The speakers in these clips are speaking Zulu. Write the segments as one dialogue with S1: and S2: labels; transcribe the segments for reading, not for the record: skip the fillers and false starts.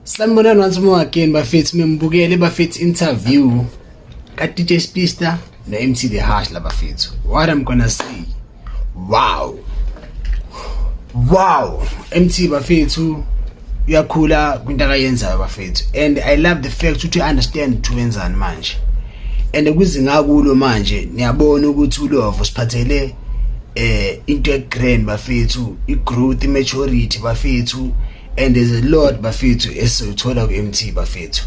S1: Sanibonani once more again bafethu membukele bafethu interview ka DJ Speedster no MC The Harsh la bafethu. What I'm gonna say. Wow. MC bafethu uyakhula kwinto akayenzayo bafethu, and I love the fact ukuthi understand to wenzani manje. And kuzinga kulo manje niyabona ukuthi uLovo siphathele into egrand bafethu, igrowth, immaturity bafethu, and there's a lot bafethu esithola ku MT bafethu.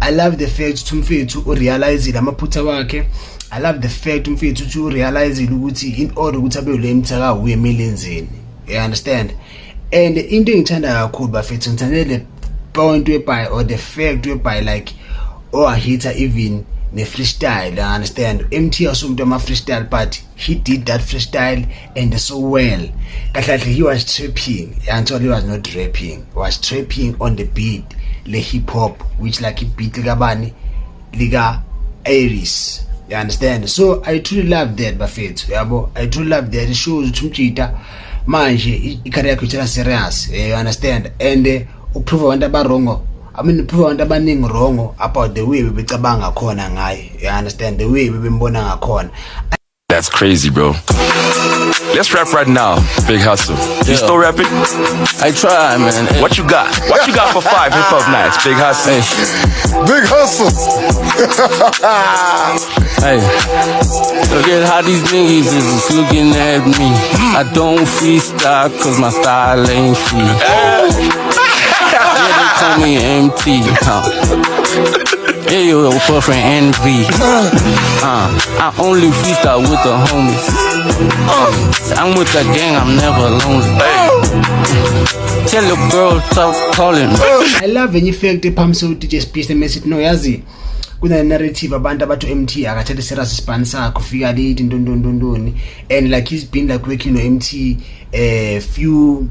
S1: I love the fact ukuthi mfethu urealize amaphutha wakhe. I love the fact mfethu ukuthi urealize ukuthi in order ukuthi abe lo MT aka uye millionzini. You understand? And into engithanda kakhulu bafethu ngithanda le point whereby, or the fact whereby like hitter even ne freestyle. I understand MT assumed ama freestyle, but he did that freestyle and so well. Kahle he was tripping until he was not rapping. He was tripping on the beat, le hip hop, which like beat likabani liga Aries. You understand? So I truly love that bafethu yabo. I truly love that. It shows ukuthi umjita manje i-career yakhe ithatha serious. You understand? And uprove abantu abarongo, I mean uprove abantu abaningi wrong about the way bebecabanga khona ngaye. You understand? The way bebembona ngakhona.
S2: That's crazy, bro. Let's rap right now, Big Hustle. You still rapping?
S3: I try, man.
S2: What you got? What you got for 5 hip-hop nights, Big Hustle?
S4: Big Hustle.
S3: Hey, look at how these niggas is looking at me. I don't freestyle cause my style ain't free. Yeah, they call me MT. Yeah, yo, Puff and Envy. I only freestyle with the homies. I'm with the gang, I'm never lonely. Tell the girl stop calling me.
S1: I love when you fact ephamso DJ Speedster message no yazi kuna narrative abantu abathu MT akathatha serious sponsor kufika late ndondondondoni, and like he's been like working no MT few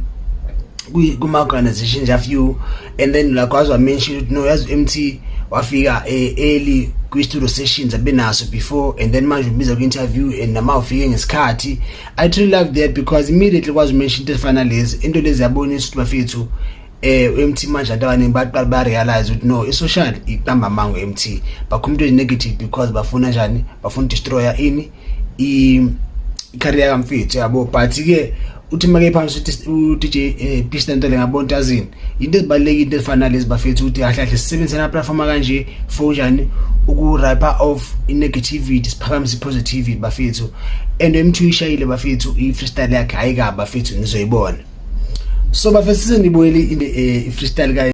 S1: kuma organizations a few, and then like was mentioned no yazi MT wafika early kwi-studio sessions abenaso before, and then manje ubiza ku-interview and nama ufike ngesikhathi. I truly love that because immediately was mentioned into finalize into lezi yabonisa ukuthi bafethu MT manje abantu abaningi baqala ba-realize ukuthi no i-social iqamba mango MT bakhuluma into negative because bafuna njani, bafuna destroya ini i-career kamfethu yabo. But ke uthi make phansi DJ Speedster into ngabona azini into ezibalekile into ezifana lezi bafethu ukuthi kahle kahle sisebenzisa na platform kanje for njani uku-riper off i-negativity siphakamisa i-positivity bafethu, and MT uyishayile bafethu i-freestyle yakhe ayika bafethu nizoyibona. So bafethu sizenibuyele i-freestyle